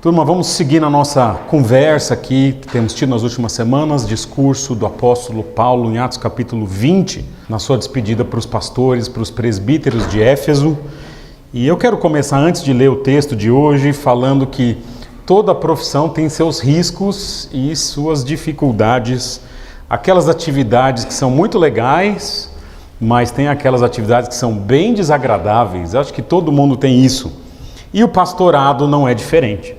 Turma, vamos seguir na nossa conversa aqui, que temos tido nas últimas semanas, discurso do apóstolo Paulo em Atos capítulo 20, na sua despedida para os pastores, para os presbíteros de Éfeso. E eu quero começar, antes de ler o texto de hoje, falando que toda profissão tem seus riscos e suas dificuldades. Aquelas atividades que são muito legais, mas tem aquelas atividades que são bem desagradáveis. Eu acho que todo mundo tem isso. E o pastorado não é diferente.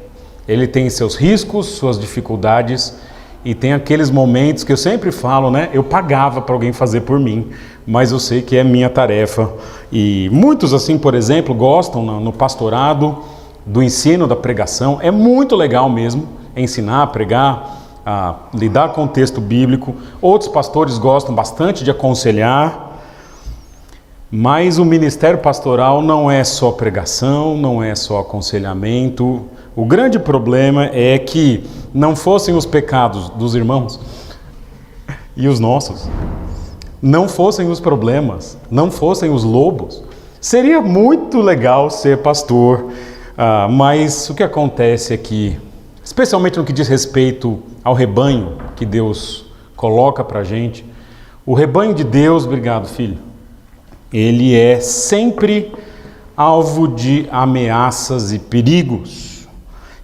Ele tem seus riscos, suas dificuldades, e tem aqueles momentos que eu sempre falo, né? Eu pagava para alguém fazer por mim, mas eu sei que é minha tarefa. E muitos, assim, por exemplo, gostam no pastorado do ensino, da pregação. É muito legal mesmo ensinar, pregar, a lidar com o texto bíblico. Outros pastores gostam bastante de aconselhar. Mas o ministério pastoral não é só pregação, não é só aconselhamento. O grande problema é que não fossem os pecados dos irmãos e os nossos, não fossem os problemas, não fossem os lobos. Seria muito legal ser pastor, mas o que acontece é que, especialmente no que diz respeito ao rebanho que Deus coloca para a gente, o rebanho de Deus, obrigado filho, ele é sempre alvo de ameaças e perigos.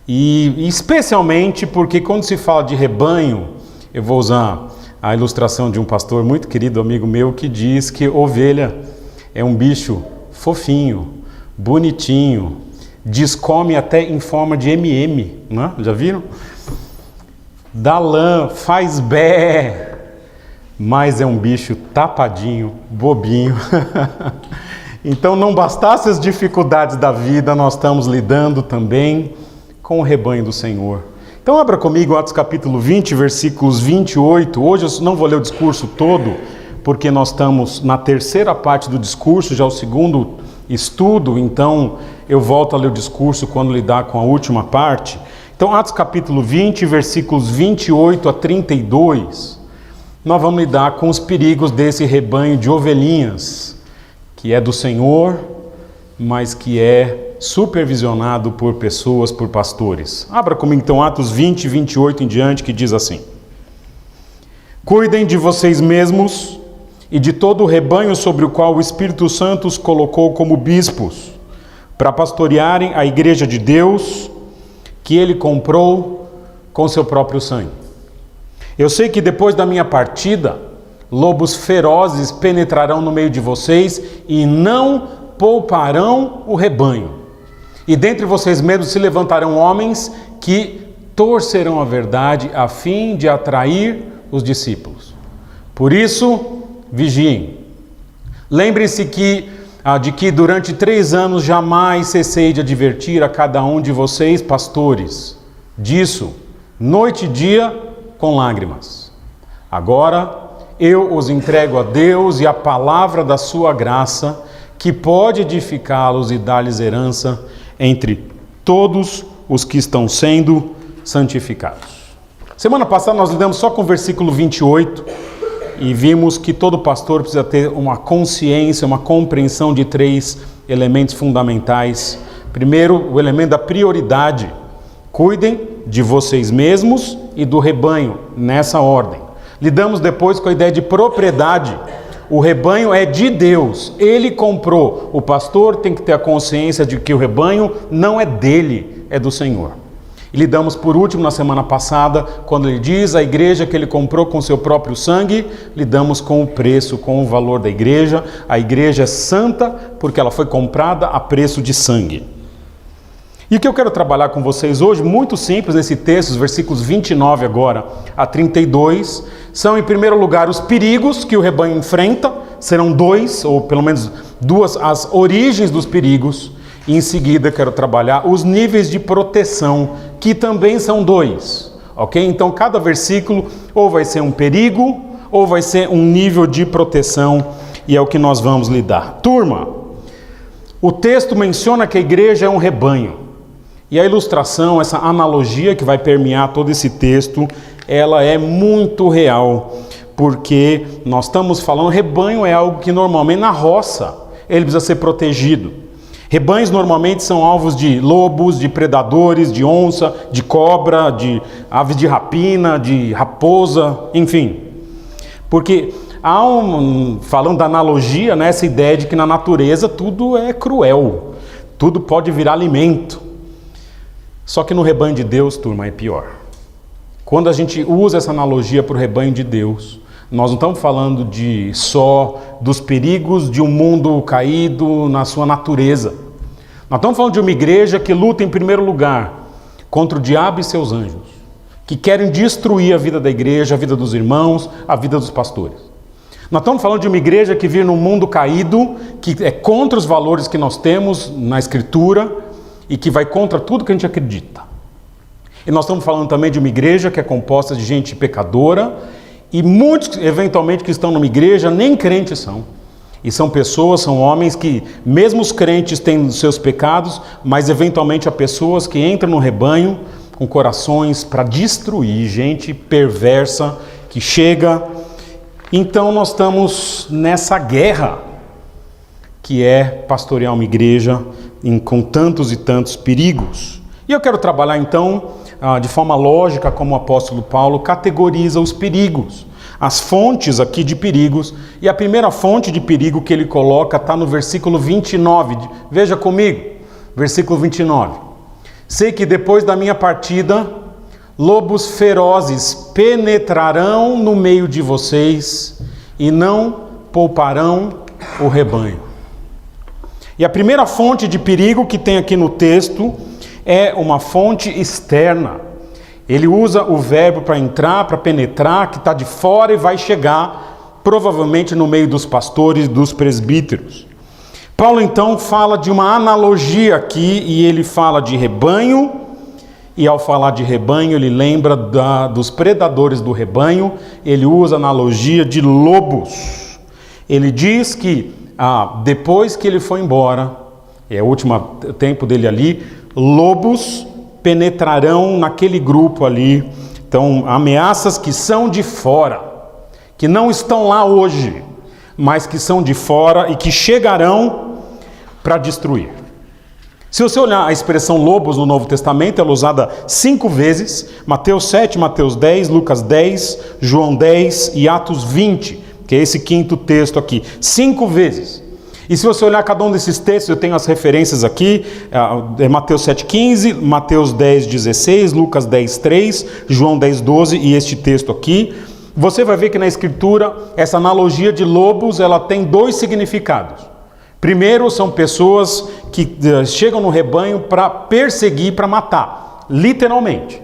E especialmente porque quando se fala de rebanho, eu vou usar a ilustração de um pastor muito querido, amigo meu, que diz que ovelha é um bicho fofinho, bonitinho, descome até em forma de MM, né? Já viram? Dá lã, faz bé, mas é um bicho tapadinho, bobinho. Então, não bastasse as dificuldades da vida, nós estamos lidando também com o rebanho do Senhor. Então, abra comigo Atos capítulo 20, versículos 28. Hoje eu não vou ler o discurso todo, porque nós estamos na terceira parte do discurso, já o segundo estudo, então eu volto a ler o discurso quando lidar com a última parte. Então, Atos capítulo 20, versículos 28 a 32. Nós vamos lidar com os perigos desse rebanho de ovelhinhas, que é do Senhor, mas que é supervisionado por pessoas, por pastores. Abra comigo então Atos 20, 28 em diante, que diz assim: Cuidem de vocês mesmos e de todo o rebanho sobre o qual o Espírito Santo os colocou como bispos, para pastorearem a igreja de Deus, que ele comprou com seu próprio sangue. Eu sei que depois da minha partida, lobos ferozes penetrarão no meio de vocês e não pouparão o rebanho. E dentre vocês mesmos se levantarão homens que torcerão a verdade a fim de atrair os discípulos. Por isso, vigiem. Lembrem-se de que durante 3 anos jamais cessei de advertir a cada um de vocês, pastores, disso, noite e dia, com lágrimas. Agora eu os entrego a Deus e a palavra da sua graça, que pode edificá-los e dar-lhes herança entre todos os que estão sendo santificados. Semana passada nós lidamos só com o versículo 28 e vimos que todo pastor precisa ter uma consciência, uma compreensão de 3 elementos fundamentais. Primeiro, o elemento da prioridade. Cuidem de vocês mesmos e do rebanho, nessa ordem. Lidamos depois com a ideia de propriedade. O rebanho é de Deus, ele comprou. O pastor tem que ter a consciência de que o rebanho não é dele, é do Senhor. E lidamos por último na semana passada, quando ele diz a igreja que ele comprou com seu próprio sangue, lidamos com o preço, com o valor da igreja. A igreja é santa porque ela foi comprada a preço de sangue. E o que eu quero trabalhar com vocês hoje, muito simples nesse texto, os versículos 29 agora a 32, são em primeiro lugar os perigos que o rebanho enfrenta, serão 2, ou pelo menos 2, as origens dos perigos, e em seguida quero trabalhar os níveis de proteção, que também são 2, ok? Então cada versículo ou vai ser um perigo, ou vai ser um nível de proteção, e é o que nós vamos lidar. Turma, o texto menciona que a igreja é um rebanho. E a ilustração, essa analogia que vai permear todo esse texto, ela é muito real, porque nós estamos falando, rebanho é algo que normalmente na roça, ele precisa ser protegido. Rebanhos normalmente são alvos de lobos, de predadores, de onça, de cobra, de aves de rapina, de raposa, enfim. Porque há falando da analogia, né, essa ideia de que na natureza tudo é cruel, tudo pode virar alimento. Só que no rebanho de Deus, turma, é pior. Quando a gente usa essa analogia para o rebanho de Deus, nós não estamos falando só dos perigos de um mundo caído na sua natureza. Nós estamos falando de uma igreja que luta em primeiro lugar contra o diabo e seus anjos, que querem destruir a vida da igreja, a vida dos irmãos, a vida dos pastores. Nós estamos falando de uma igreja que vive num mundo caído, que é contra os valores que nós temos na Escritura e que vai contra tudo que a gente acredita. E nós estamos falando também de uma igreja que é composta de gente pecadora e muitos, eventualmente, que estão numa igreja nem crentes são. E são pessoas, são homens que, mesmo os crentes têm seus pecados, mas eventualmente há pessoas que entram no rebanho com corações para destruir, gente perversa que chega. Então nós estamos nessa guerra que é pastorear uma igreja com tantos e tantos perigos. E eu quero trabalhar então de forma lógica como o apóstolo Paulo categoriza os perigos, as fontes aqui de perigos. E a primeira fonte de perigo que ele coloca está no versículo 29. Veja comigo, versículo 29. Sei que depois da minha partida, lobos ferozes penetrarão no meio de vocês e não pouparão o rebanho. E a primeira fonte de perigo que tem aqui no texto é uma fonte externa. Ele usa o verbo para entrar, para penetrar, que está de fora e vai chegar provavelmente no meio dos pastores, dos presbíteros. Paulo então fala de uma analogia aqui e ele fala de rebanho. E ao falar de rebanho, ele lembra dos predadores do rebanho, ele usa a analogia de lobos. Ele diz que depois que ele foi embora, é o último tempo dele ali, lobos penetrarão naquele grupo ali. Então, ameaças que são de fora, que não estão lá hoje, mas que são de fora e que chegarão para destruir. Se você olhar a expressão lobos no Novo Testamento, ela é usada 5 vezes, Mateus 7, Mateus 10, Lucas 10, João 10 e Atos 20, que é esse quinto texto aqui, 5 vezes. E se você olhar cada um desses textos, eu tenho as referências aqui, Mateus 7,15, Mateus 10,16, Lucas 10,3, João 10,12 e este texto aqui. Você vai ver que na Escritura, essa analogia de lobos, ela tem 2 significados. Primeiro, são pessoas que chegam no rebanho para perseguir, para matar, literalmente.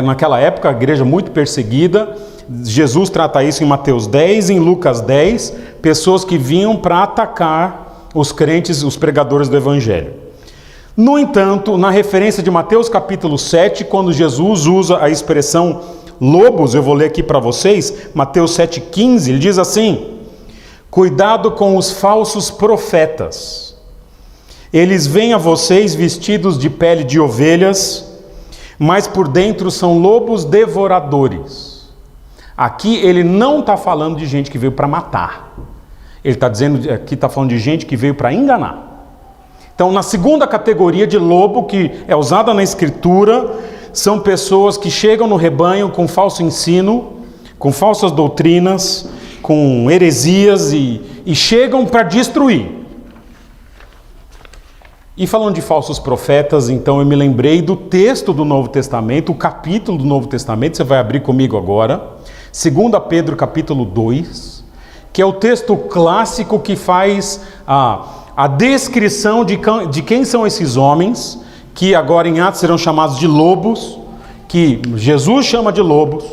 Naquela época, a igreja muito perseguida, Jesus trata isso em Mateus 10, em Lucas 10, pessoas que vinham para atacar os crentes, os pregadores do Evangelho. No entanto, na referência de Mateus capítulo 7, quando Jesus usa a expressão lobos, eu vou ler aqui para vocês, Mateus 7,15, ele diz assim: cuidado com os falsos profetas. Eles vêm a vocês vestidos de pele de ovelhas, mas por dentro são lobos devoradores. Aqui ele não está falando de gente que veio para matar. Ele está dizendo, aqui está falando de gente que veio para enganar. Então, na segunda categoria de lobo, que é usada na Escritura, são pessoas que chegam no rebanho com falso ensino, com falsas doutrinas, com heresias e chegam para destruir. E falando de falsos profetas, então eu me lembrei do texto do Novo Testamento, o capítulo do Novo Testamento, você vai abrir comigo agora, 2 Pedro capítulo 2, que é o texto clássico que faz a descrição de quem são esses homens, que agora em Atos serão chamados de lobos, que Jesus chama de lobos,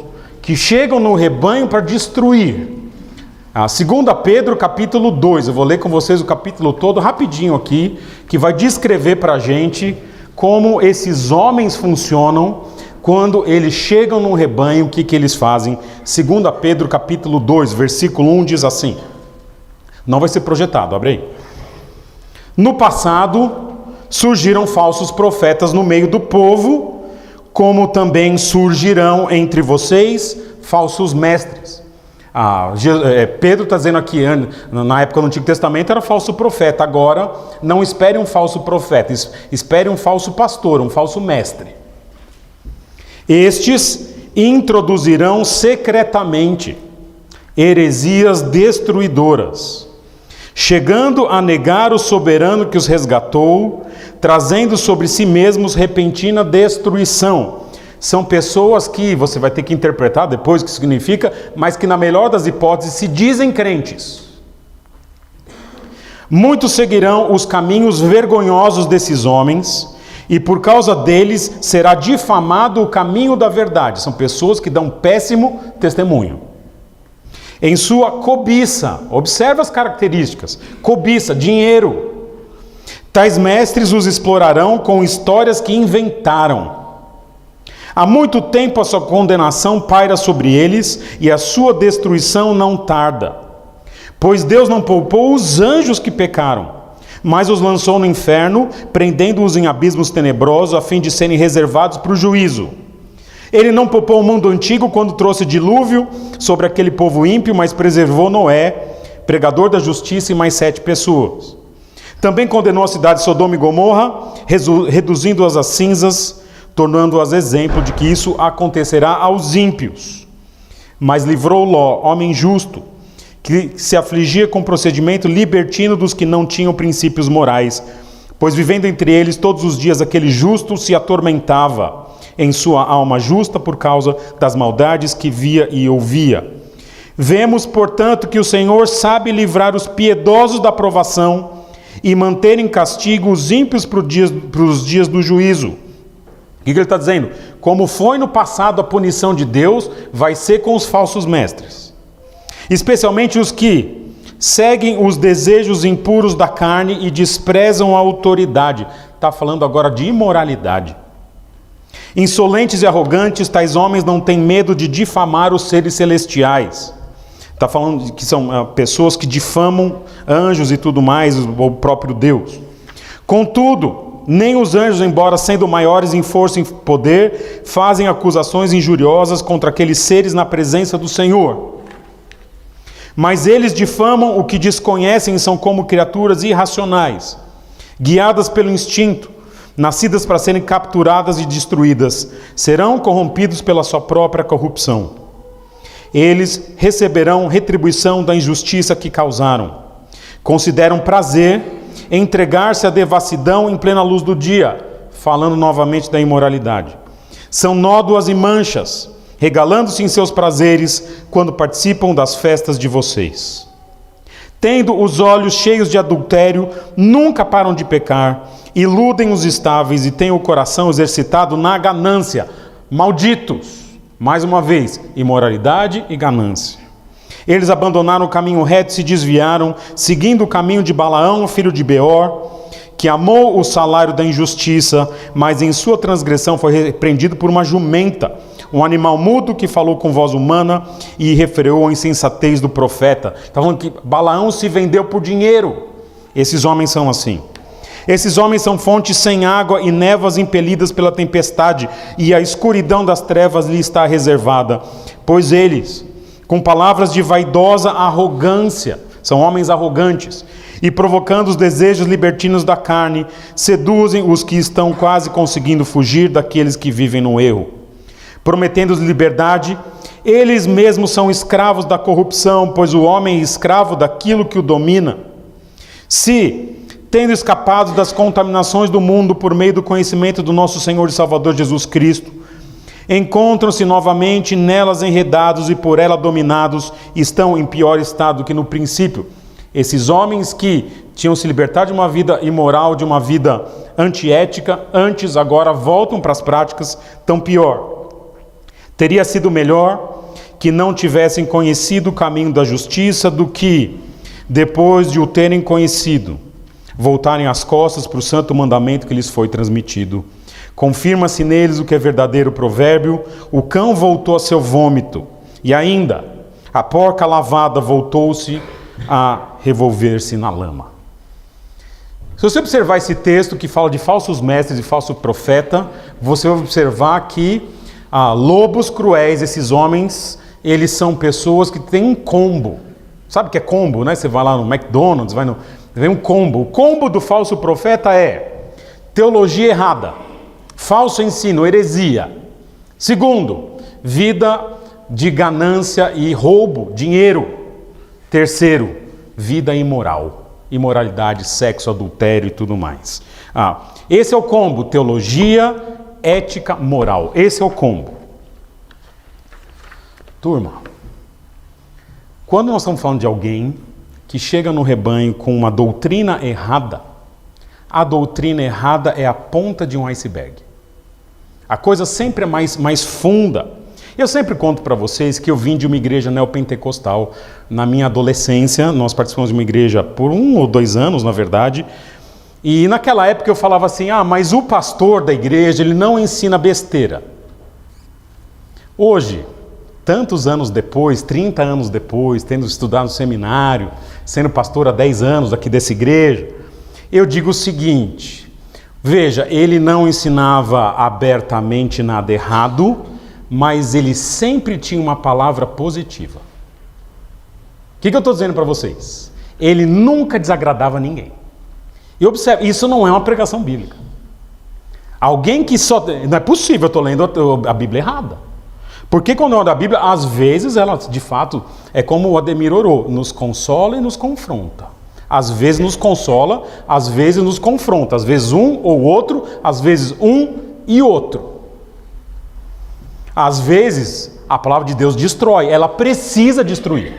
que chegam no rebanho para destruir. 2 Pedro capítulo 2, eu vou ler com vocês o capítulo todo rapidinho aqui, que vai descrever para a gente como esses homens funcionam quando eles chegam no rebanho, o que eles fazem. 2 Pedro capítulo 2, versículo 1 diz assim, não vai ser projetado, abre aí. No passado surgiram falsos profetas no meio do povo, como também surgirão entre vocês falsos mestres. Pedro está dizendo aqui, na época do Antigo Testamento era falso profeta, agora não espere um falso profeta, espere um falso pastor, um falso mestre. Estes introduzirão secretamente heresias destruidoras, chegando a negar o soberano que os resgatou, trazendo sobre si mesmos repentina destruição. São pessoas que você vai ter que interpretar depois o que significa, mas que na melhor das hipóteses se dizem crentes. Muitos seguirão os caminhos vergonhosos desses homens, e por causa deles será difamado o caminho da verdade. São pessoas que dão péssimo testemunho. Em sua cobiça, observa as características: cobiça, dinheiro. Tais mestres os explorarão com histórias que inventaram. Há muito tempo a sua condenação paira sobre eles, e a sua destruição não tarda. Pois Deus não poupou os anjos que pecaram, mas os lançou no inferno, prendendo-os em abismos tenebrosos, a fim de serem reservados para o juízo. Ele não poupou o mundo antigo quando trouxe dilúvio sobre aquele povo ímpio, mas preservou Noé, pregador da justiça, e mais 7 pessoas. Também condenou a cidade de Sodoma e Gomorra, reduzindo-as a cinzas, tornando-as exemplo de que isso acontecerá aos ímpios. Mas livrou Ló, homem justo, que se afligia com o procedimento libertino dos que não tinham princípios morais, pois vivendo entre eles todos os dias aquele justo se atormentava em sua alma justa por causa das maldades que via e ouvia. Vemos, portanto, que o Senhor sabe livrar os piedosos da provação e manter em castigo os ímpios para os dias do juízo. O que ele está dizendo? Como foi no passado a punição de Deus, vai ser com os falsos mestres. Especialmente os que seguem os desejos impuros da carne e desprezam a autoridade. Está falando agora de imoralidade. Insolentes e arrogantes, tais homens não têm medo de difamar os seres celestiais. Está falando que são pessoas que difamam anjos e tudo mais, o próprio Deus. Contudo, nem os anjos, embora sendo maiores em força e em poder, fazem acusações injuriosas contra aqueles seres na presença do Senhor. Mas eles difamam o que desconhecem e são como criaturas irracionais, guiadas pelo instinto, nascidas para serem capturadas e destruídas, serão corrompidos pela sua própria corrupção. Eles receberão retribuição da injustiça que causaram. Consideram prazer entregar-se à devassidão em plena luz do dia, falando novamente da imoralidade. São nódoas e manchas, regalando-se em seus prazeres quando participam das festas de vocês. Tendo os olhos cheios de adultério, nunca param de pecar, iludem os estáveis e têm o coração exercitado na ganância. Malditos! Mais uma vez, imoralidade e ganância. Eles abandonaram o caminho reto e se desviaram, seguindo o caminho de Balaão, filho de Beor, que amou o salário da injustiça, mas em sua transgressão foi repreendido por uma jumenta, um animal mudo que falou com voz humana e refreou a insensatez do profeta. Está falando que Balaão se vendeu por dinheiro. Esses homens são assim. Esses homens são fontes sem água e névoas impelidas pela tempestade, e a escuridão das trevas lhe está reservada. Pois eles, com palavras de vaidosa arrogância, são homens arrogantes, e provocando os desejos libertinos da carne, seduzem os que estão quase conseguindo fugir daqueles que vivem no erro. Prometendo-os liberdade, eles mesmos são escravos da corrupção, pois o homem é escravo daquilo que o domina. Se, tendo escapado das contaminações do mundo por meio do conhecimento do nosso Senhor e Salvador Jesus Cristo, encontram-se novamente nelas enredados e por ela dominados, estão em pior estado que no princípio. Esses homens que tinham se libertado de uma vida imoral, de uma vida antiética, antes agora voltam para as práticas tão pior. Teria sido melhor que não tivessem conhecido o caminho da justiça do que, depois de o terem conhecido, voltarem as costas para o santo mandamento que lhes foi transmitido. Confirma-se neles o que é verdadeiro provérbio: o cão voltou a seu vômito, e ainda a porca lavada voltou-se a revolver-se na lama. Se você observar esse texto que fala de falsos mestres e falso profeta, você vai observar que lobos cruéis, esses homens eles são pessoas que têm um combo. Sabe o que é combo, né? Você vai lá no McDonald's, vem um combo. O combo do falso profeta é teologia errada, falso ensino, heresia. Segundo, vida de ganância e roubo, dinheiro. Terceiro, vida imoral, imoralidade, sexo, adultério e tudo mais. Esse é o combo, teologia, ética, moral. Esse é o combo. Turma, quando nós estamos falando de alguém que chega no rebanho com uma doutrina errada, a doutrina errada é a ponta de um iceberg. A coisa sempre é mais funda. Eu sempre conto para vocês que eu vim de uma igreja neopentecostal. Na minha adolescência, nós participamos de uma igreja por 1 ou 2 anos, na verdade. E naquela época eu falava assim, mas o pastor da igreja, ele não ensina besteira. Hoje, tantos anos depois, 30 anos depois, tendo estudado no seminário, sendo pastor há 10 anos aqui dessa igreja, eu digo o seguinte, veja, ele não ensinava abertamente nada errado, mas ele sempre tinha uma palavra positiva. O que eu estou dizendo para vocês? Ele nunca desagradava ninguém. E observe, isso não é uma pregação bíblica. Alguém que só... Não é possível, eu estou lendo a Bíblia errada. Porque quando eu olho a Bíblia, às vezes ela, de fato, é como o Ademir orou, nos consola e nos confronta. Às vezes nos consola, às vezes nos confronta. Às vezes um ou outro, às vezes um e outro. Às vezes a palavra de Deus destrói, ela precisa destruir.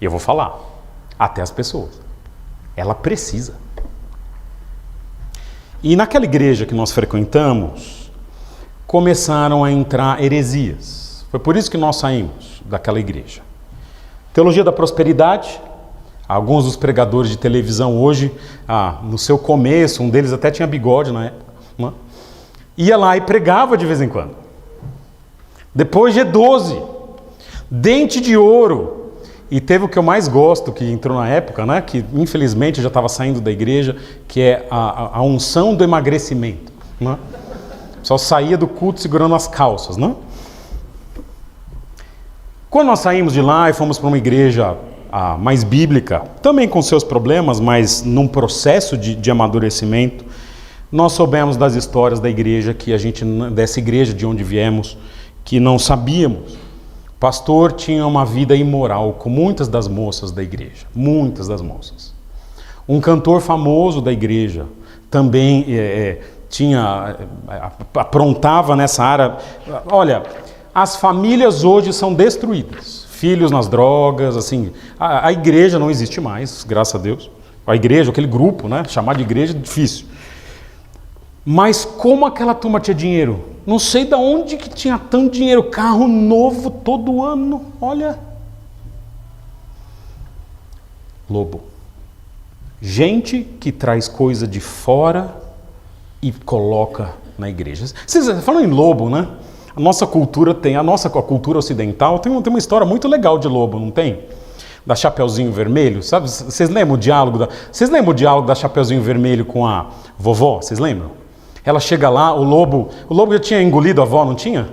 E eu vou falar, até as pessoas. Ela precisa. E naquela igreja que nós frequentamos, começaram a entrar heresias. Foi por isso que nós saímos daquela igreja. Teologia da prosperidade. Alguns dos pregadores de televisão hoje, no seu começo, um deles até tinha bigode na época, né? Ia lá e pregava de vez em quando. Depois G12, dente de ouro. E teve o que eu mais gosto, que entrou na época, né? Que infelizmente já estava saindo da igreja, que é a unção do emagrecimento, né? Só saía do culto segurando as calças, né? Quando nós saímos de lá e fomos para uma igreja mais bíblica, também com seus problemas, mas num processo de amadurecimento, nós soubemos das histórias da igreja, dessa igreja de onde viemos, que não sabíamos. O pastor tinha uma vida imoral com muitas das moças da igreja, muitas das moças. Um cantor famoso da igreja também aprontava nessa área. Olha, as famílias hoje são destruídas. Filhos nas drogas, assim. A igreja não existe mais, graças a Deus. A igreja, aquele grupo, né? Chamar de igreja é difícil. Mas como aquela turma tinha dinheiro? Não sei de onde que tinha tanto dinheiro. Carro novo todo ano, olha. Lobo. Gente que traz coisa de fora e coloca na igreja. Vocês falam em lobo, né? A nossa cultura a cultura ocidental tem uma história muito legal de lobo, não tem? Da Chapeuzinho Vermelho, sabe? Vocês lembram o diálogo da Chapeuzinho Vermelho com a vovó? Vocês lembram? Ela chega lá, o lobo já tinha engolido a avó, não tinha?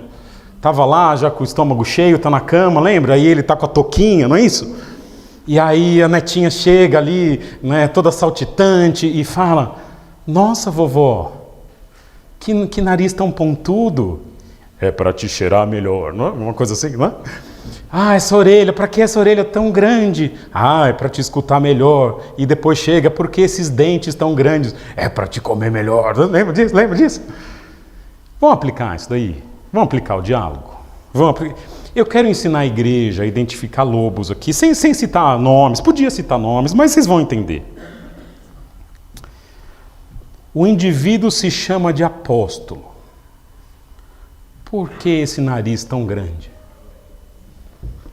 Tava lá já com o estômago cheio, tá na cama, lembra? Aí ele tá com a touquinha, não é isso? E aí a netinha chega ali, né, toda saltitante e fala: nossa, vovó, que nariz tão pontudo. É para te cheirar melhor, não é? Uma coisa assim, não é? Essa orelha, para que essa orelha tão grande? É para te escutar melhor. E depois chega, por que esses dentes tão grandes? É para te comer melhor. Lembra disso? Vamos aplicar isso daí? Vamos aplicar o diálogo? Eu quero ensinar a igreja a identificar lobos aqui, sem citar nomes. Podia citar nomes, mas vocês vão entender. O indivíduo se chama de apóstolo. Por que esse nariz tão grande?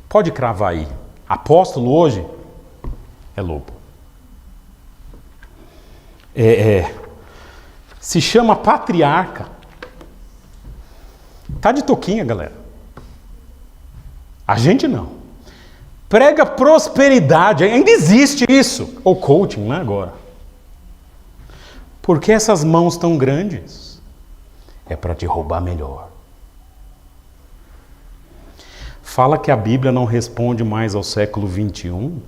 Pode cravar aí. Apóstolo hoje é lobo. Se chama patriarca. Tá de touquinha, galera. A gente não. Prega prosperidade. Ainda existe isso. Ou coaching, né, agora. Por que essas mãos tão grandes? É para te roubar melhor. fala que a Bíblia não responde mais ao século 21?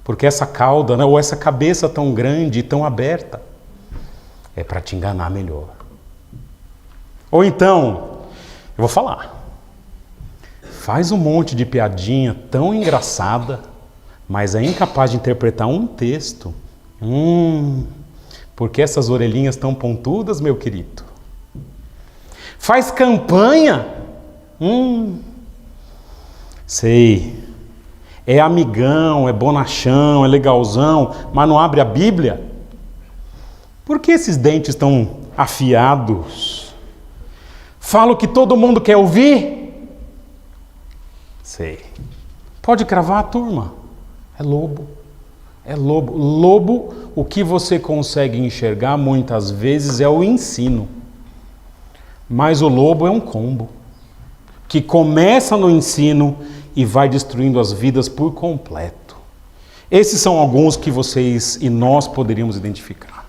Porque essa cauda, né, ou essa cabeça tão grande e tão aberta, é para te enganar melhor. Ou então, eu vou falar, faz um monte de piadinha tão engraçada, mas é incapaz de interpretar um texto. Porque essas orelhinhas tão pontudas, meu querido. Faz campanha. Sei. É amigão, é bonachão, é legalzão, mas não abre a Bíblia? Por que esses dentes estão afiados? Fala o que todo mundo quer ouvir? Sei. Pode cravar a turma. É lobo. É lobo. Lobo, o que você consegue enxergar muitas vezes é o ensino. Mas o lobo é um combo. Que começa no ensino e vai destruindo as vidas por completo. Esses são alguns que vocês e nós poderíamos identificar.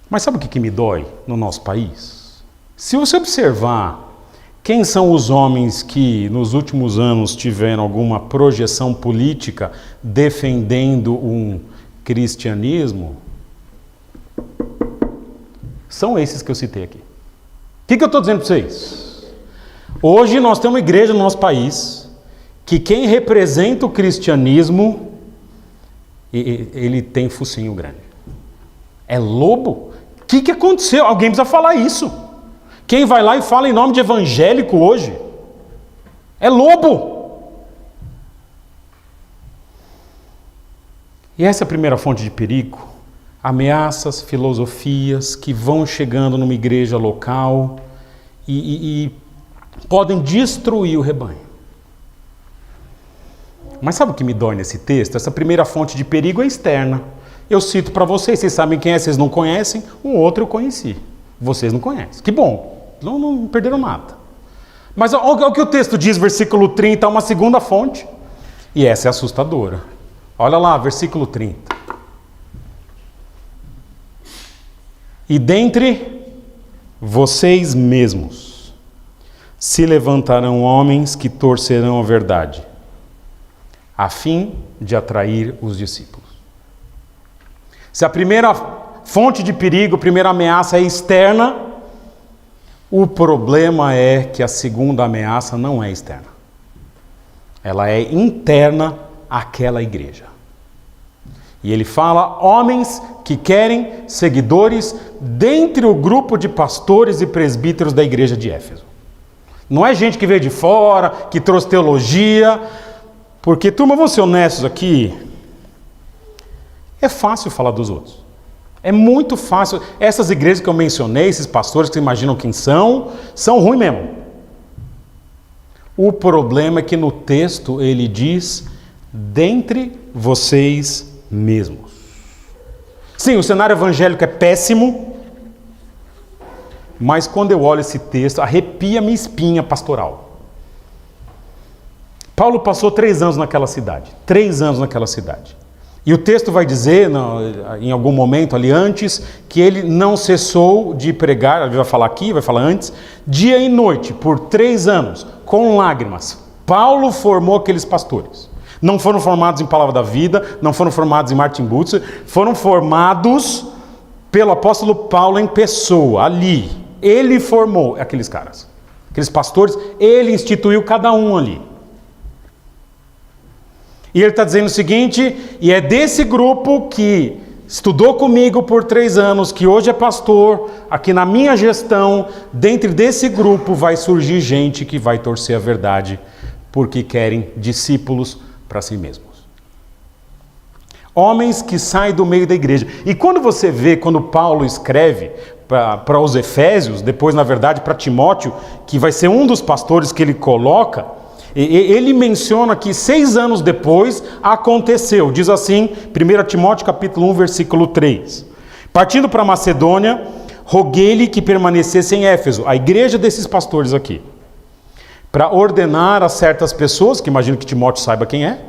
Mas sabe o que me dói no nosso país? Se você observar quem são os homens que nos últimos anos tiveram alguma projeção política defendendo um cristianismo, são esses que eu citei aqui. O que eu estou dizendo para vocês? Hoje nós temos uma igreja no nosso país que quem representa o cristianismo, ele tem focinho grande. É lobo? O que aconteceu? Alguém precisa falar isso. Quem vai lá e fala em nome de evangélico hoje? É lobo. E essa é a primeira fonte de perigo. Ameaças, filosofias que vão chegando numa igreja local e podem destruir o rebanho. Mas sabe o que me dói nesse texto? Essa primeira fonte de perigo é externa. Eu cito para vocês sabem quem é, vocês não conhecem, um outro eu conheci. Vocês não conhecem. Que bom, não perderam nada. Mas olha o que o texto diz, versículo 30, uma segunda fonte. E essa é assustadora. Olha lá, versículo 30. E dentre vocês mesmos se levantarão homens que torcerão a verdade, a fim de atrair os discípulos. Se a primeira fonte de perigo, a primeira ameaça é externa, o problema é que a segunda ameaça não é externa. Ela é interna àquela igreja. E ele fala, homens que querem seguidores dentre o grupo de pastores e presbíteros da igreja de Éfeso. Não é gente que veio de fora, que trouxe teologia, porque, turma, vamos ser honestos aqui, é fácil falar dos outros. É muito fácil. Essas igrejas que eu mencionei, esses pastores que vocês imaginam quem são ruins mesmo. O problema é que no texto ele diz, dentre vocês mesmos. Sim, o cenário evangélico é péssimo, mas quando eu olho esse texto, arrepia minha espinha pastoral. Paulo passou 3 anos naquela cidade. 3 anos naquela cidade. E o texto vai dizer, em algum momento ali antes, que ele não cessou de pregar, ele vai falar aqui, vai falar antes, dia e noite, por 3 anos, com lágrimas. Paulo formou aqueles pastores. Não foram formados em Palavra da Vida, não foram formados em Martin Butzer, foram formados pelo apóstolo Paulo em pessoa, ali. Ele formou aqueles caras, aqueles pastores, ele instituiu cada um ali. E ele está dizendo o seguinte, e é desse grupo que estudou comigo por 3 anos, que hoje é pastor, aqui na minha gestão, dentro desse grupo vai surgir gente que vai torcer a verdade, porque querem discípulos para si mesmos. Homens que saem do meio da igreja. E quando você vê, quando Paulo escreve para os Efésios, depois na verdade para Timóteo, que vai ser um dos pastores que ele coloca, ele menciona que 6 anos depois aconteceu. Diz assim, 1 Timóteo capítulo 1, versículo 3. Partindo para Macedônia, roguei-lhe que permanecesse em Éfeso, a igreja desses pastores aqui, para ordenar a certas pessoas, que imagino que Timóteo saiba quem é,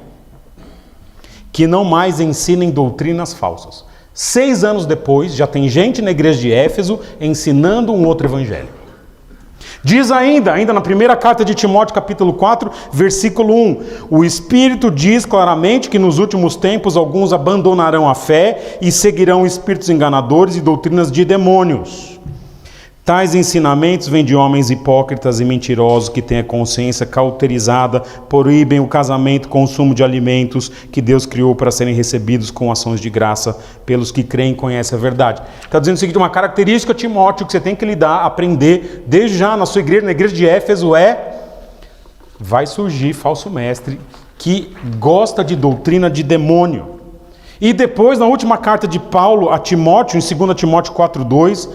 que não mais ensinem doutrinas falsas. 6 anos depois, já tem gente na igreja de Éfeso ensinando um outro evangelho. Diz ainda na primeira carta de Timóteo, capítulo 4, versículo 1, o Espírito diz claramente que nos últimos tempos alguns abandonarão a fé e seguirão espíritos enganadores e doutrinas de demônios. Tais ensinamentos vêm de homens hipócritas e mentirosos que têm a consciência cauterizada, proíbem o casamento e consumo de alimentos que Deus criou para serem recebidos com ações de graça pelos que creem e conhecem a verdade. Está dizendo o seguinte, uma característica, Timóteo, que você tem que lidar, aprender, desde já na sua igreja, na igreja de Éfeso, vai surgir falso mestre que gosta de doutrina de demônio. E depois, na última carta de Paulo a Timóteo, em 2 Timóteo 4,2,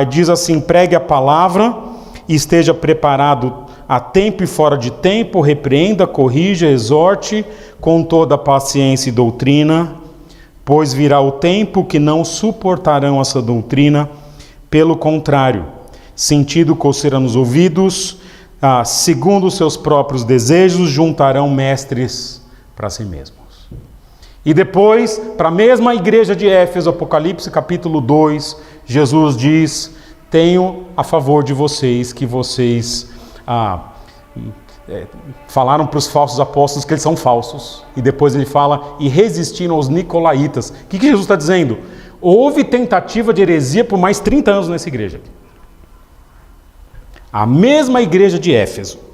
diz assim, pregue a palavra, esteja preparado a tempo e fora de tempo, repreenda, corrija, exorte, com toda paciência e doutrina, pois virá o tempo que não suportarão essa doutrina, pelo contrário, sentindo coceira nos ouvidos, segundo os seus próprios desejos, juntarão mestres para si mesmos. E depois, para a mesma igreja de Éfeso, Apocalipse capítulo 2, Jesus diz, tenho a favor de vocês que vocês falaram para os falsos apóstolos que eles são falsos. E depois ele fala, e resistiram aos nicolaítas. O que Jesus está dizendo? Houve tentativa de heresia por mais 30 anos nessa igreja. A mesma igreja de Éfeso.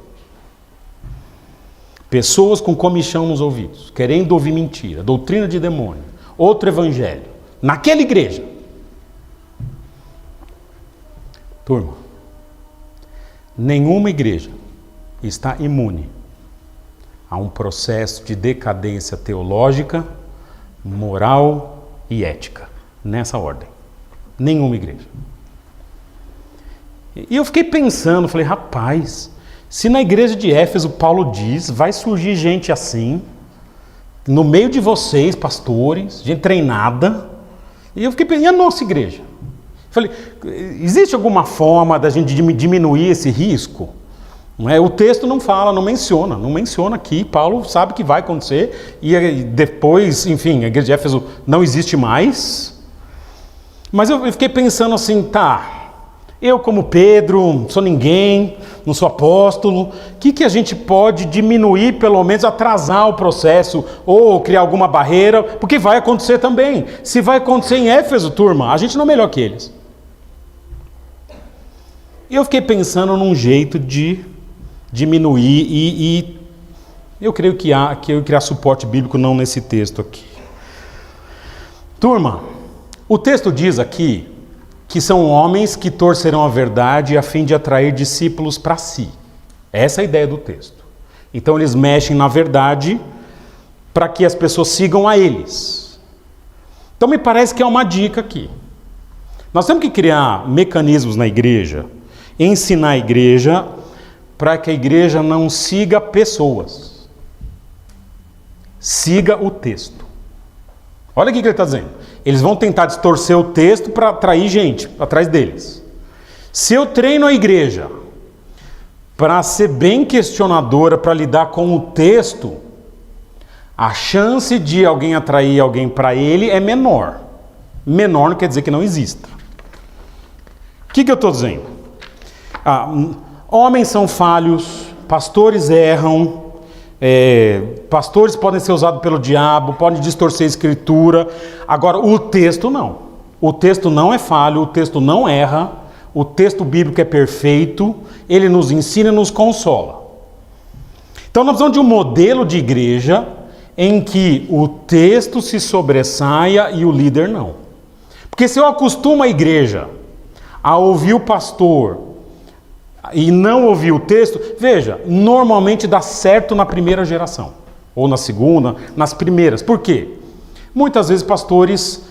Pessoas com comichão nos ouvidos, querendo ouvir mentira, doutrina de demônio, outro evangelho, naquela igreja. Turma, nenhuma igreja está imune a um processo de decadência teológica, moral e ética, nessa ordem. Nenhuma igreja. E eu fiquei pensando, falei, rapaz, se na igreja de Éfeso Paulo diz, vai surgir gente assim, no meio de vocês, pastores, gente treinada, e eu fiquei pensando, e a nossa igreja? Falei, existe alguma forma da gente diminuir esse risco? Não é? O texto não fala, não menciona aqui, Paulo sabe que vai acontecer, e depois, enfim, a igreja de Éfeso não existe mais, mas eu fiquei pensando assim, eu como Pedro, sou ninguém, não sou apóstolo, o que a gente pode diminuir, pelo menos atrasar o processo, ou criar alguma barreira, porque vai acontecer também. Se vai acontecer em Éfeso, turma, a gente não é melhor que eles. E eu fiquei pensando num jeito de diminuir, e eu creio que eu criar suporte bíblico não nesse texto aqui. Turma, o texto diz aqui, que são homens que torcerão a verdade a fim de atrair discípulos para si. Essa é a ideia do texto. Então eles mexem na verdade para que as pessoas sigam a eles. Então me parece que é uma dica aqui. Nós temos que criar mecanismos na igreja, ensinar a igreja para que a igreja não siga pessoas. Siga o texto. Olha o que ele está dizendo. Eles vão tentar distorcer o texto para atrair gente atrás deles. Se eu treino a igreja para ser bem questionadora, para lidar com o texto, a chance de alguém atrair alguém para ele é menor. Menor não quer dizer que não exista. O que eu estou dizendo? Homens são falhos, pastores erram, pastores podem ser usados pelo diabo, podem distorcer a escritura. Agora, o texto não. O texto não é falho, o texto não erra, o texto bíblico é perfeito, ele nos ensina e nos consola. Então, nós precisamos de um modelo de igreja em que o texto se sobressaia e o líder não. Porque se eu acostumo a igreja a ouvir o pastor e não ouvir o texto, veja, normalmente dá certo na primeira geração, ou na segunda, nas primeiras. Por quê? Muitas vezes pastores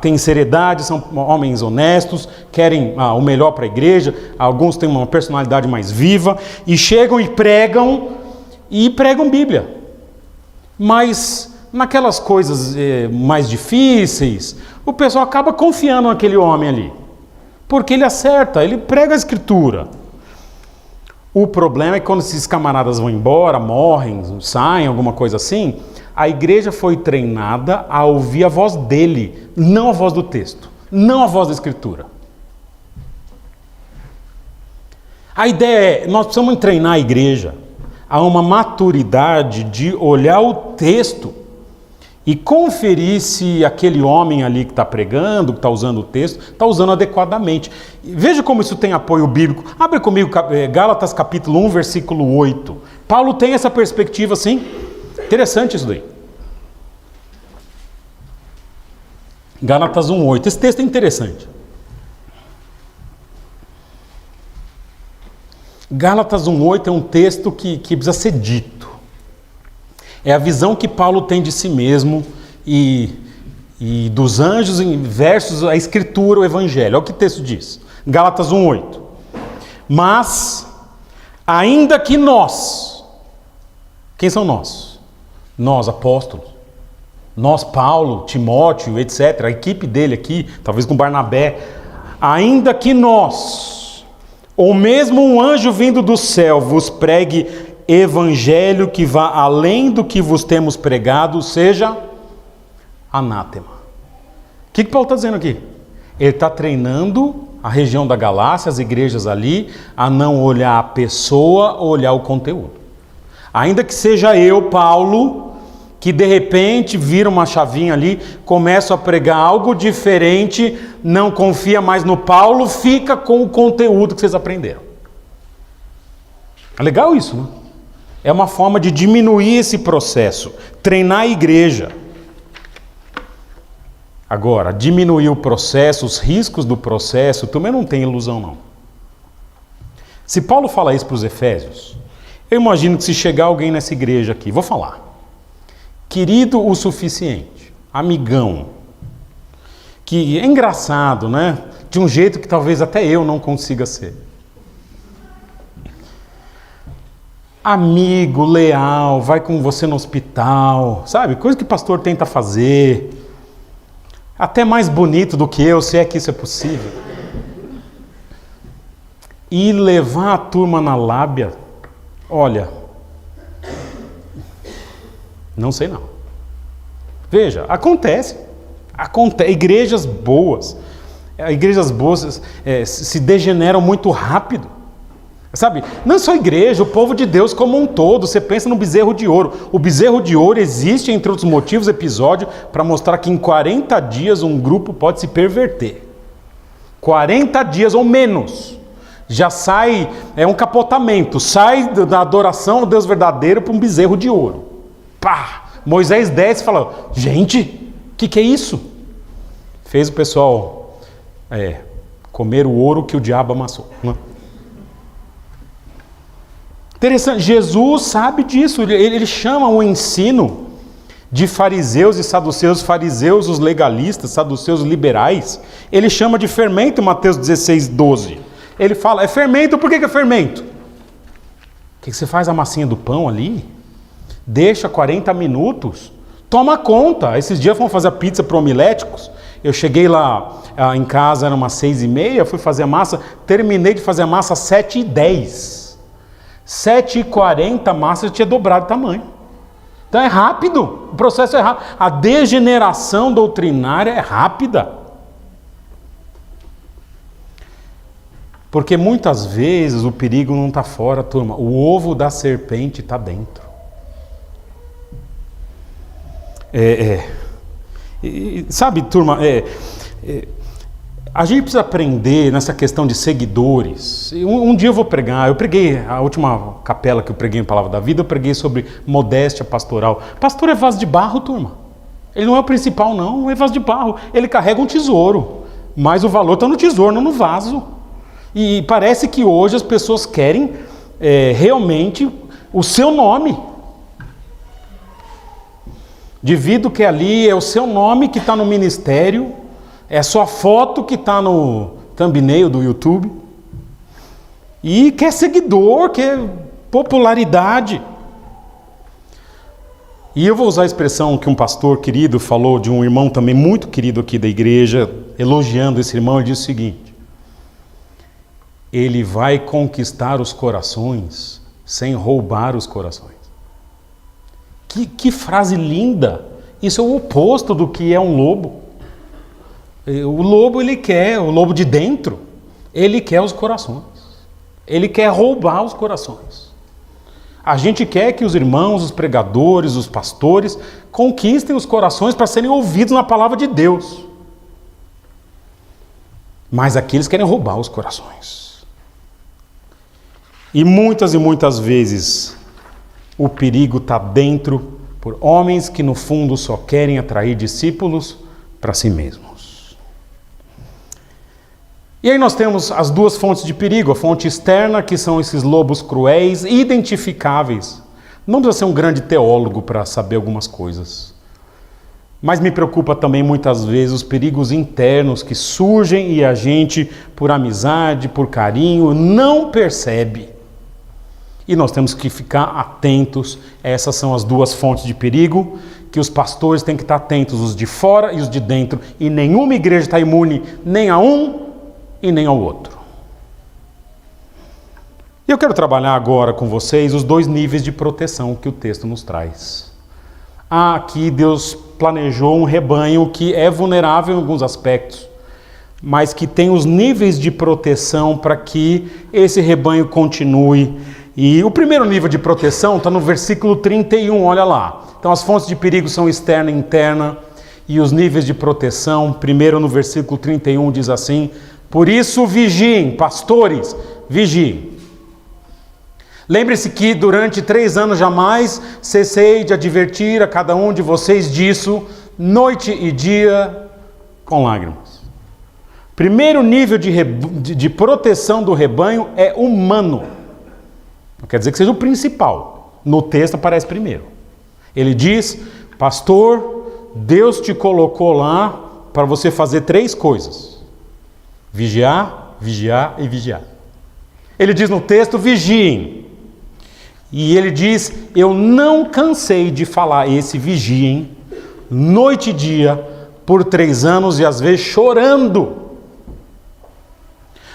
têm seriedade, são homens honestos, querem o melhor para a igreja, alguns têm uma personalidade mais viva, e chegam e pregam Bíblia. Mas naquelas coisas mais difíceis, o pessoal acaba confiando naquele homem ali, porque ele acerta, ele prega a escritura. O problema é que quando esses camaradas vão embora, morrem, saem, alguma coisa assim, a igreja foi treinada a ouvir a voz dele, não a voz do texto, não a voz da escritura. A ideia é, nós precisamos treinar a igreja a uma maturidade de olhar o texto e conferir se aquele homem ali que está pregando, que está usando o texto, está usando adequadamente. Veja como isso tem apoio bíblico. Abre comigo Gálatas capítulo 1, versículo 8. Paulo tem essa perspectiva assim. Interessante isso daí. Gálatas 1, 8. Esse texto é interessante. Gálatas 1, 8 é um texto que precisa ser dito. É a visão que Paulo tem de si mesmo e dos anjos versus a escritura, o evangelho. Olha o que o texto diz. Gálatas 1, 8. Mas, ainda que nós, quem são nós? Nós, apóstolos. Nós, Paulo, Timóteo, etc. A equipe dele aqui, talvez com Barnabé. Ainda que nós, ou mesmo um anjo vindo do céu, vos pregue evangelho que vá além do que vos temos pregado, seja anátema. O que Paulo está dizendo aqui? Ele está treinando a região da Galácia, as igrejas ali, a não olhar a pessoa, olhar o conteúdo. Ainda que seja eu, Paulo, que de repente vira uma chavinha ali, começa a pregar algo diferente, não confia mais no Paulo, fica com o conteúdo que vocês aprenderam. É legal isso, né? É uma forma de diminuir esse processo, treinar a igreja. Agora, diminuir o processo, os riscos do processo, também não tem ilusão não. Se Paulo fala isso para os Efésios, eu imagino que se chegar alguém nessa igreja aqui, vou falar, querido o suficiente, amigão, que é engraçado, né? De um jeito que talvez até eu não consiga ser. Amigo, leal, vai com você no hospital, sabe? Coisa que o pastor tenta fazer. Até mais bonito do que eu, se é que isso é possível. E levar a turma na lábia, olha, não sei não. Veja, acontece. Igrejas boas se degeneram muito rápido. Sabe, não é só a igreja, o povo de Deus como um todo. Você pensa no bezerro de ouro. O bezerro de ouro existe, entre outros motivos, episódio, para mostrar que em 40 dias um grupo pode se perverter. 40 dias ou menos. Já sai, é um capotamento, sai da adoração ao Deus verdadeiro para um bezerro de ouro. Pá! Moisés desce e fala, gente, o que é isso? Fez o pessoal comer o ouro que o diabo amassou, né? Interessante, Jesus sabe disso, ele chama o ensino de fariseus e saduceus, fariseus os legalistas, saduceus os liberais, ele chama de fermento, Mateus 16, 12. Ele fala, é fermento, por que é fermento? O que você faz a massinha do pão ali? Deixa 40 minutos, toma conta. Esses dias fomos fazer a pizza para homiléticos, eu cheguei lá em casa, era umas 6h30, fui fazer a massa, terminei de fazer a massa às 7h10. 7h40 a massa já tinha dobrado o tamanho. Então é rápido, o processo é rápido. A degeneração doutrinária é rápida. Porque muitas vezes o perigo não está fora, turma. O ovo da serpente está dentro. Sabe, turma, a gente precisa aprender nessa questão de seguidores. Um dia eu vou pregar, eu preguei, a última capela que eu preguei em Palavra da Vida, eu preguei sobre modéstia pastoral. Pastor é vaso de barro, turma. Ele não é o principal não, é vaso de barro. Ele carrega um tesouro, mas o valor está no tesouro, não no vaso. E parece que hoje as pessoas querem realmente o seu nome. Devido que ali é o seu nome que está no ministério, é a sua foto que está no thumbnail do YouTube. E quer seguidor, quer popularidade. E eu vou usar a expressão que um pastor querido falou de um irmão também muito querido aqui da igreja, elogiando esse irmão, ele disse o seguinte: ele vai conquistar os corações sem roubar os corações. Que frase linda! Isso é o oposto do que é um lobo. O lobo, ele quer, o lobo de dentro, ele quer os corações. Ele quer roubar os corações. A gente quer que os irmãos, os pregadores, os pastores conquistem os corações para serem ouvidos na palavra de Deus. Mas aqui eles querem roubar os corações. E muitas vezes o perigo está dentro por homens que no fundo só querem atrair discípulos para si mesmos. E aí nós temos as duas fontes de perigo, a fonte externa, que são esses lobos cruéis, identificáveis. Não precisa ser um grande teólogo para saber algumas coisas. Mas me preocupa também muitas vezes os perigos internos que surgem e a gente, por amizade, por carinho, não percebe. E nós temos que ficar atentos. Essas são as duas fontes de perigo que os pastores têm que estar atentos, os de fora e os de dentro. E nenhuma igreja está imune nem a um e nem ao outro. E eu quero trabalhar agora com vocês os dois níveis de proteção que o texto nos traz. Aqui Deus planejou um rebanho que é vulnerável em alguns aspectos, mas que tem os níveis de proteção para que esse rebanho continue. E o primeiro nível de proteção está no versículo 31, olha lá. Então as fontes de perigo são externa e interna, e os níveis de proteção, primeiro no versículo 31 diz assim: por isso vigiem, pastores, vigiem. Lembre-se que durante 3 anos jamais cessei de advertir a cada um de vocês disso, noite e dia, com lágrimas. Primeiro nível de proteção do rebanho é humano. Não quer dizer que seja o principal. No texto aparece primeiro. Ele diz: pastor, Deus te colocou lá para você fazer 3 coisas. Vigiar, vigiar e vigiar. Ele diz no texto: vigiem. E ele diz: eu não cansei de falar esse vigiem, noite e dia, por 3 anos e às vezes chorando.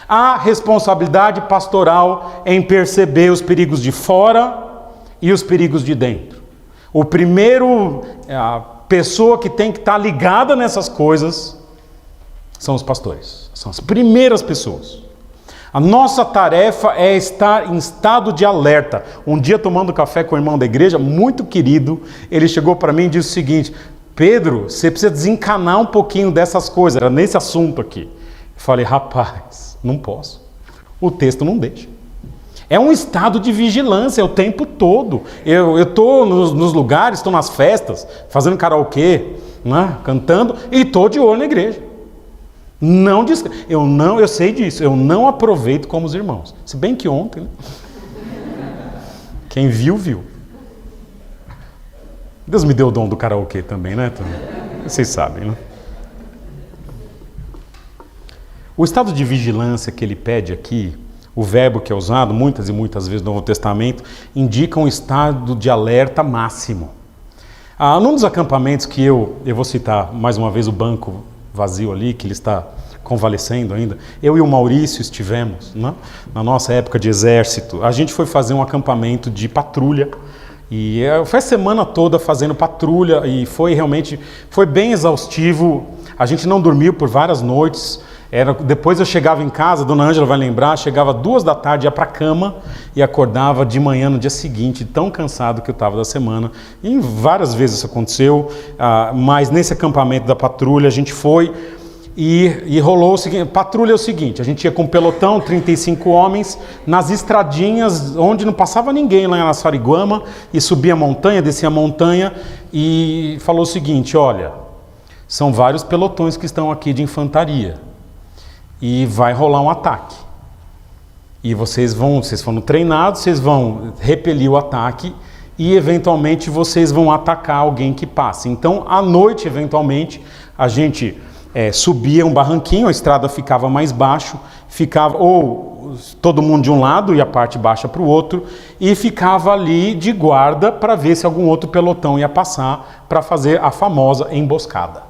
Há responsabilidade pastoral em perceber os perigos de fora e os perigos de dentro. O primeiro, a pessoa que tem que estar ligada nessas coisas são os pastores. São as primeiras pessoas. A nossa tarefa é estar em estado de alerta. Um dia, tomando café com o irmão da igreja, muito querido, ele chegou para mim e disse o seguinte: Pedro, você precisa desencanar um pouquinho dessas coisas. Era nesse assunto aqui. Eu falei: rapaz, não posso. O texto não deixa. É um estado de vigilância o tempo todo. Eu estou nos lugares, estou nas festas, fazendo karaokê, né, cantando, e estou de olho na igreja. Eu sei disso, eu não aproveito como os irmãos. Se bem que ontem, né? Quem viu, viu. Deus me deu o dom do karaokê também, né? Vocês sabem, né? O estado de vigilância que ele pede aqui, o verbo que é usado muitas e muitas vezes no Novo Testamento, indica um estado de alerta máximo. Num dos acampamentos que eu vou citar mais uma vez o banco vazio ali, que ele está convalescendo ainda, eu e o Maurício estivemos, né, na nossa época de exército. A gente foi fazer um acampamento de patrulha, e foi a semana toda fazendo patrulha, e foi bem exaustivo. A gente não dormiu por várias noites. Depois eu chegava em casa, a dona Ângela vai lembrar, chegava 2 da tarde, ia para a cama e acordava de manhã no dia seguinte, tão cansado que eu estava da semana. E várias vezes isso aconteceu, mas nesse acampamento da patrulha a gente foi e rolou o seguinte: patrulha é o seguinte, a gente ia com um pelotão, 35 homens, nas estradinhas onde não passava ninguém lá em Araçariguama, e subia a montanha, descia a montanha, e falou o seguinte: olha, são vários pelotões que estão aqui de infantaria. E vai rolar um ataque. E vocês foram treinados, vocês vão repelir o ataque e eventualmente vocês vão atacar alguém que passe. Então, à noite, eventualmente, a gente subia um barranquinho, a estrada ficava mais baixo, ficava ou todo mundo de um lado e a parte baixa para o outro, e ficava ali de guarda para ver se algum outro pelotão ia passar para fazer a famosa emboscada.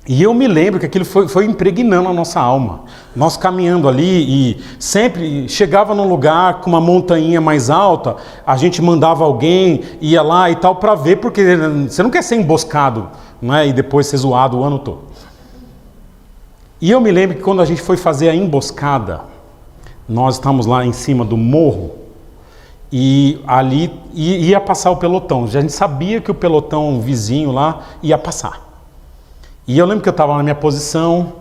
E eu me lembro que aquilo foi impregnando a nossa alma. Nós caminhando ali e sempre chegava num lugar com uma montanha mais alta, a gente mandava alguém, ia lá e tal para ver, porque você não quer ser emboscado, né, e depois ser zoado o ano todo. E eu me lembro que quando a gente foi fazer a emboscada, nós estamos lá em cima do morro e ali ia passar o pelotão. A gente sabia que o pelotão vizinho lá ia passar. E eu lembro que eu estava na minha posição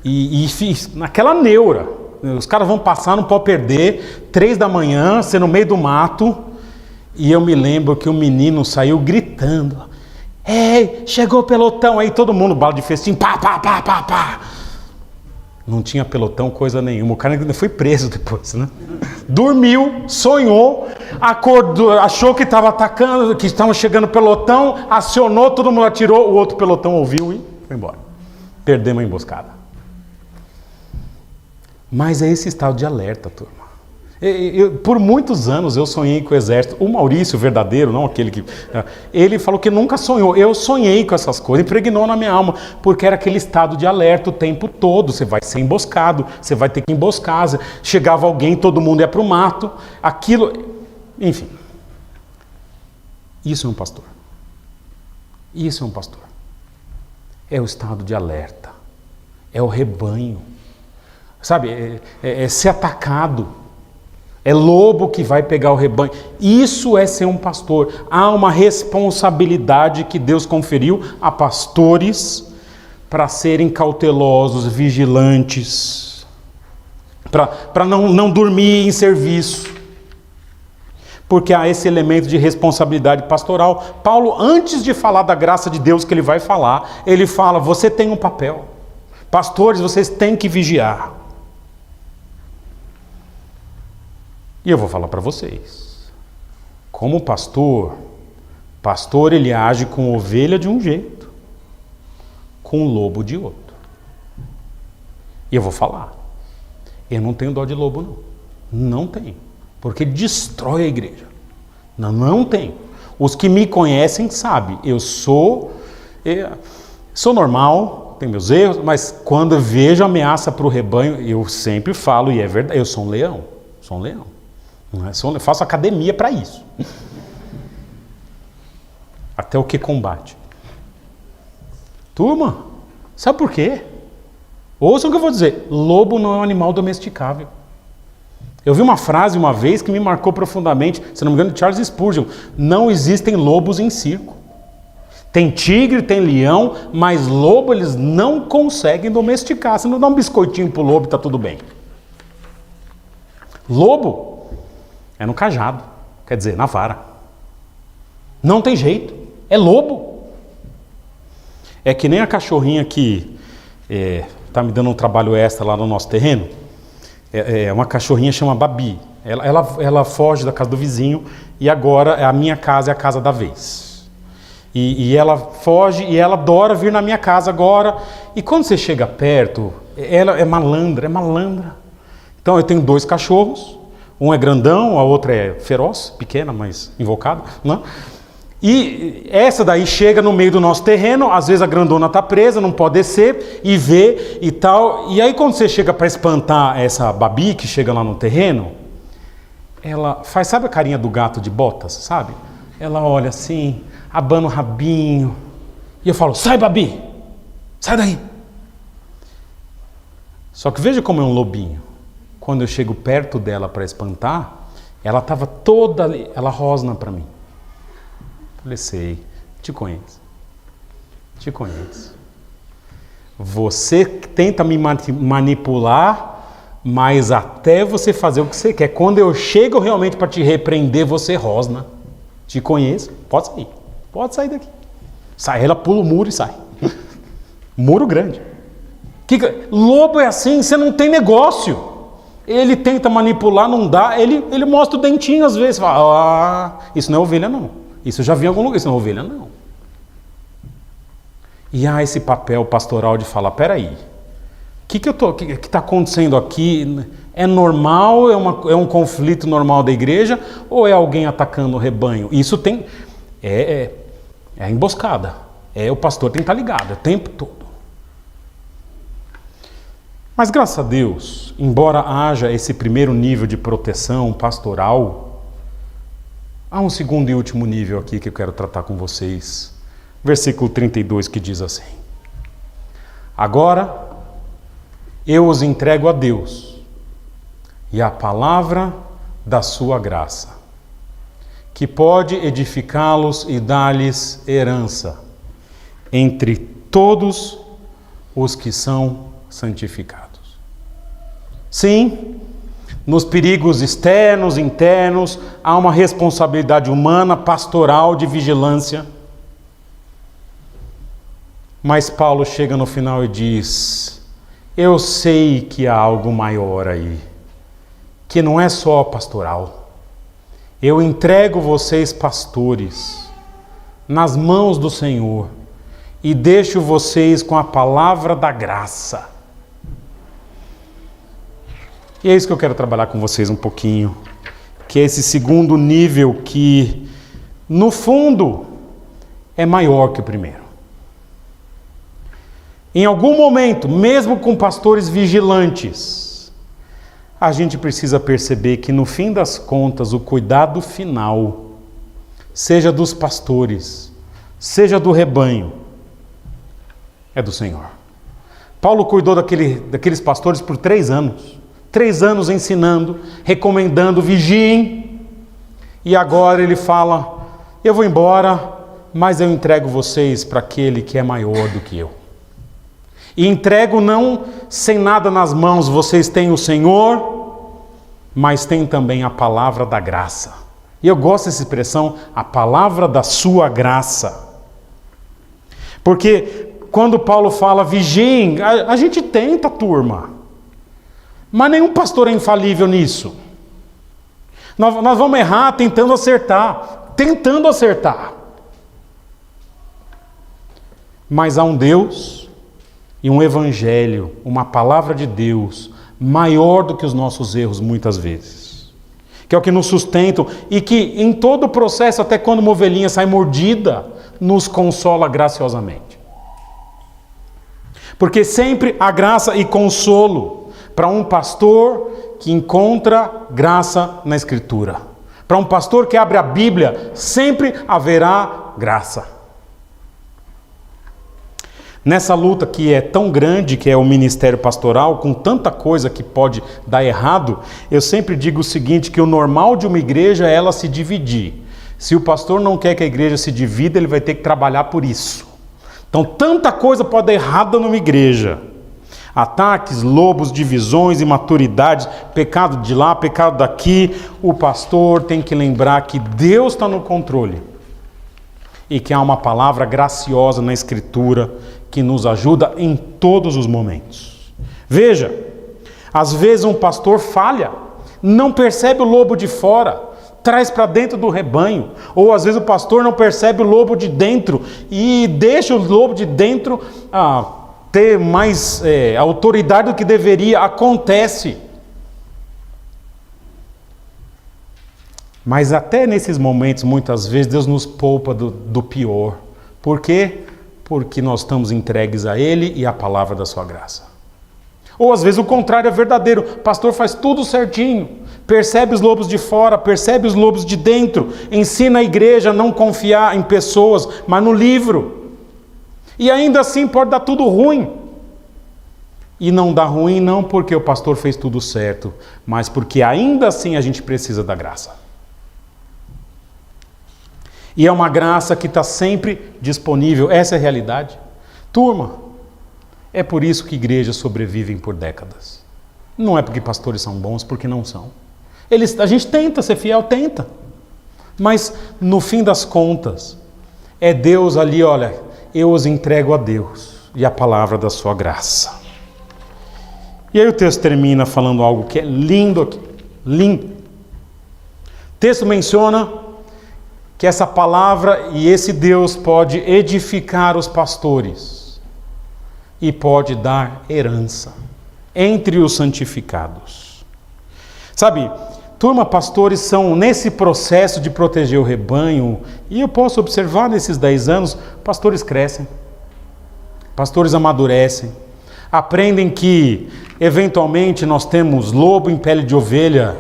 e fiz naquela neura. Os caras vão passar, não pode perder. 3 da manhã, você no meio do mato. E eu me lembro que o menino saiu gritando. Ei, chegou o pelotão. Aí todo mundo, bala de festim, pá, pá, pá, pá, pá. Não tinha pelotão, coisa nenhuma. O cara ainda foi preso depois, né? Dormiu, sonhou, acordou, achou que estava atacando, que estavam chegando pelotão, acionou, todo mundo atirou, o outro pelotão ouviu e foi embora. Perdemos a emboscada. Mas é esse estado de alerta, turma. Por muitos anos eu sonhei com o exército. O Maurício, o verdadeiro, não aquele que... Ele falou que nunca sonhou. Eu sonhei com essas coisas, impregnou na minha alma, porque era aquele estado de alerta o tempo todo. Você vai ser emboscado, você vai ter que emboscar. Chegava alguém, todo mundo ia para o mato. Aquilo... Enfim. Isso é um pastor. Isso é um pastor. É o estado de alerta. É o rebanho. Sabe, é ser atacado. É lobo que vai pegar o rebanho. Isso é ser um pastor. Há uma responsabilidade que Deus conferiu a pastores para serem cautelosos, vigilantes, para não dormir em serviço. Porque há esse elemento de responsabilidade pastoral. Paulo, antes de falar da graça de Deus que ele vai falar, ele fala, você tem um papel. Pastores, vocês têm que vigiar. E eu vou falar para vocês, como pastor ele age com ovelha de um jeito, com lobo de outro. E eu vou falar, eu não tenho dó de lobo não tenho, porque destrói a igreja, não tenho. Os que me conhecem sabem, eu sou normal, tenho meus erros, mas quando eu vejo ameaça para o rebanho, eu sempre falo, e é verdade, eu sou um leão. Eu faço academia para isso. Até o que combate. Turma, sabe por quê? Ouçam o que eu vou dizer. Lobo não é um animal domesticável. Eu vi uma frase uma vez que me marcou profundamente, se não me engano, de Charles Spurgeon. Não existem lobos em circo. Tem tigre, tem leão, mas lobo eles não conseguem domesticar. Se não dá um biscoitinho pro lobo, tá tudo bem. Lobo é no cajado, quer dizer, na vara. Não tem jeito, é lobo. É que nem a cachorrinha que está me dando um trabalho extra lá no nosso terreno. É uma cachorrinha chama Babi. Ela foge da casa do vizinho e agora a minha casa é a casa da vez. E ela foge e ela adora vir na minha casa agora. E quando você chega perto, ela é malandra. Então eu tenho 2 cachorros. Um é grandão, a outra é feroz, pequena, mas invocada, né? E essa daí chega no meio do nosso terreno, às vezes a grandona está presa, não pode descer e ver e tal. E aí quando você chega para espantar essa Babi que chega lá no terreno, ela faz, sabe a carinha do gato de botas, sabe? Ela olha assim, abana o rabinho. E eu falo, sai Babi, sai daí. Só que veja como é um lobinho. Quando eu chego perto dela para espantar, ela estava toda ali, ela rosna para mim. Falei, sei, te conheço. Você tenta me manipular, mas até você fazer o que você quer. Quando eu chego realmente para te repreender, você rosna. Te conheço, pode sair daqui. Sai, ela pula o muro e sai. Muro grande. Lobo é assim, você não tem negócio. Ele tenta manipular, não dá, ele mostra o dentinho às vezes, fala, isso não é ovelha não, isso eu já vi em algum lugar, isso não é ovelha não. E há esse papel pastoral de falar, peraí, o que está acontecendo aqui? É normal, é um conflito normal da igreja, ou é alguém atacando o rebanho? Isso tem, é emboscada, o pastor tem que estar ligado, o tempo todo. Mas graças a Deus, embora haja esse primeiro nível de proteção pastoral, há um segundo e último nível aqui que eu quero tratar com vocês. Versículo 32 que diz assim: Agora eu os entrego a Deus e a palavra da sua graça, que pode edificá-los e dar-lhes herança entre todos os que são santificados. Sim, nos perigos externos, internos, há uma responsabilidade humana, pastoral, de vigilância. Mas Paulo chega no final e diz: eu sei que há algo maior aí, que não é só pastoral. Eu entrego vocês, pastores, nas mãos do Senhor e deixo vocês com a palavra da graça. E é isso que eu quero trabalhar com vocês um pouquinho, que é esse segundo nível que, no fundo, é maior que o primeiro. Em algum momento, mesmo com pastores vigilantes, a gente precisa perceber que, no fim das contas, o cuidado final, seja dos pastores, seja do rebanho, é do Senhor. Paulo cuidou daqueles pastores por 3 anos. 3 anos ensinando, recomendando, vigiem. E agora ele fala: eu vou embora, mas eu entrego vocês para aquele que é maior do que eu. E entrego não sem nada nas mãos, vocês têm o Senhor, mas têm também a palavra da graça. E eu gosto dessa expressão, a palavra da sua graça. Porque quando Paulo fala vigiem, a gente tenta, turma. Mas nenhum pastor é infalível nisso. Nós vamos errar tentando acertar. Mas há um Deus e um evangelho, uma palavra de Deus, maior do que os nossos erros muitas vezes. Que é o que nos sustentam e que em todo o processo, até quando uma ovelhinha sai mordida, nos consola graciosamente. Porque sempre há graça e consolo para um pastor que encontra graça na Escritura. Para um pastor que abre a Bíblia, sempre haverá graça. Nessa luta que é tão grande, que é o ministério pastoral, com tanta coisa que pode dar errado, eu sempre digo o seguinte, que o normal de uma igreja é ela se dividir. Se o pastor não quer que a igreja se divida, ele vai ter que trabalhar por isso. Então, tanta coisa pode dar errada numa igreja. Ataques, lobos, divisões, imaturidades, pecado de lá, pecado daqui. O pastor tem que lembrar que Deus está no controle e que há uma palavra graciosa na Escritura que nos ajuda em todos os momentos. Veja, às vezes um pastor falha, não percebe o lobo de fora, traz para dentro do rebanho. Ou às vezes o pastor não percebe o lobo de dentro e deixa o lobo de dentro ter mais autoridade do que deveria. Acontece. Mas até nesses momentos, muitas vezes, Deus nos poupa do pior. Por quê? Porque nós estamos entregues a Ele e à palavra da sua graça. Ou às vezes o contrário é verdadeiro. O pastor faz tudo certinho. Percebe os lobos de fora, percebe os lobos de dentro. Ensina a igreja a não confiar em pessoas, mas no livro. E ainda assim pode dar tudo ruim. E não dá ruim não porque o pastor fez tudo certo, mas porque ainda assim a gente precisa da graça. E é uma graça que está sempre disponível. Essa é a realidade. Turma, é por isso que igrejas sobrevivem por décadas. Não é porque pastores são bons, porque não são. A gente tenta ser fiel, tenta. Mas no fim das contas, é Deus ali, olha, eu os entrego a Deus e a palavra da sua graça. E aí o texto termina falando algo que é lindo aqui. Lindo. O texto menciona que essa palavra e esse Deus pode edificar os pastores e pode dar herança entre os santificados. Sabe, turma, pastores são nesse processo de proteger o rebanho, e eu posso observar nesses 10 anos, pastores crescem, pastores amadurecem, aprendem que eventualmente nós temos lobo em pele de ovelha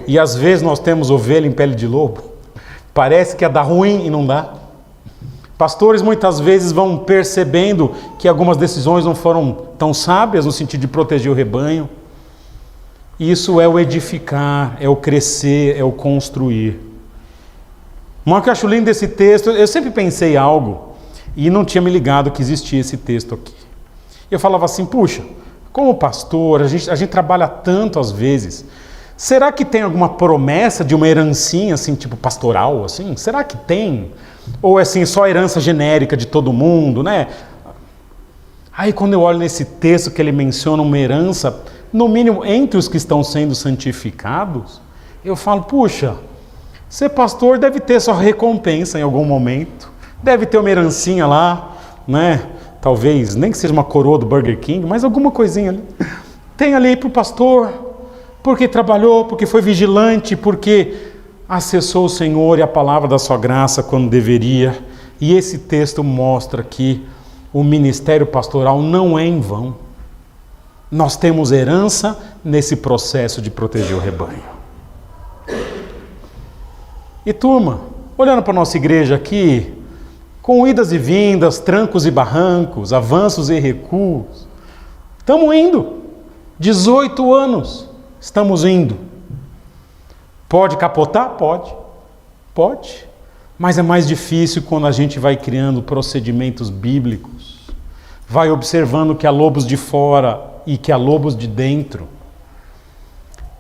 e às vezes nós temos ovelha em pele de lobo. Parece que ia dar ruim e não dá. Pastores muitas vezes vão percebendo que algumas decisões não foram tão sábias no sentido de proteger o rebanho. Isso é o edificar, é o crescer, é o construir. Mas o que eu acho lindo desse texto, eu sempre pensei algo e não tinha me ligado que existia esse texto aqui. Eu falava assim, puxa, como pastor, a gente trabalha tanto às vezes, será que tem alguma promessa de uma herancinha assim, tipo pastoral, assim? Será que tem? Ou é assim, só herança genérica de todo mundo, né? Aí quando eu olho nesse texto que ele menciona uma herança, no mínimo entre os que estão sendo santificados, eu falo, puxa, ser pastor deve ter sua recompensa em algum momento, deve ter uma herancinha lá, né? Talvez, nem que seja uma coroa do Burger King, mas alguma coisinha ali. Tem ali para o pastor, porque trabalhou, porque foi vigilante, porque acessou o Senhor e a palavra da sua graça quando deveria. E esse texto mostra que o ministério pastoral não é em vão. Nós temos herança nesse processo de proteger o rebanho. E turma, olhando para a nossa igreja aqui, com idas e vindas, trancos e barrancos, avanços e recuos, estamos indo. 18 anos, estamos indo. Pode capotar? Pode. Pode. Mas é mais difícil quando a gente vai criando procedimentos bíblicos, vai observando que há lobos de fora e que há lobos de dentro,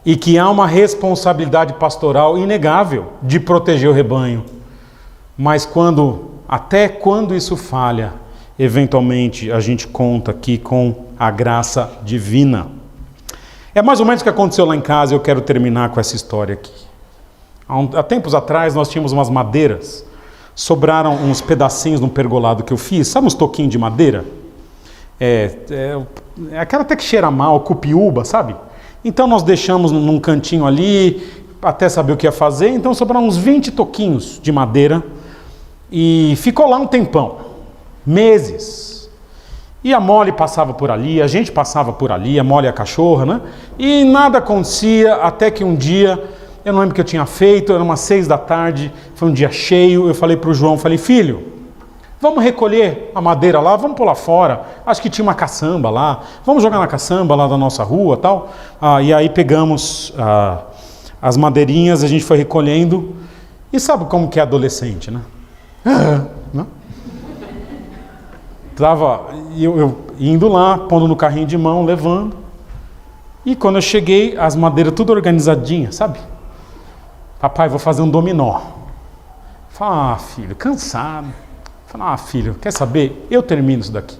e que há uma responsabilidade pastoral inegável de proteger o rebanho. Mas até quando isso falha, eventualmente a gente conta aqui com a graça divina. É mais ou menos o que aconteceu lá em casa, e eu quero terminar com essa história aqui. Há tempos atrás nós tínhamos umas madeiras, sobraram uns pedacinhos no pergolado que eu fiz, sabe uns toquinhos de madeira? É aquela até que cheira mal, cupiúba, sabe? Então nós deixamos num cantinho ali, até saber o que ia fazer, então sobraram uns 20 toquinhos de madeira, e ficou lá um tempão, meses. E a Molly passava por ali, a gente passava por ali, a Molly e a cachorra, né? E nada acontecia, até que um dia, eu não lembro o que eu tinha feito, era umas 6 da tarde, foi um dia cheio, eu falei para o João, filho, vamos recolher a madeira lá, vamos pular fora, acho que tinha uma caçamba lá, vamos jogar na caçamba lá da nossa rua e tal. E aí pegamos as madeirinhas, a gente foi recolhendo, e sabe como que é adolescente, né? Né? Tava eu indo lá, pondo no carrinho de mão, levando, e quando eu cheguei, as madeiras tudo organizadinhas, sabe? Papai, vou fazer um dominó. Fala, filho, cansado. Fala, filho, quer saber? Eu termino isso daqui.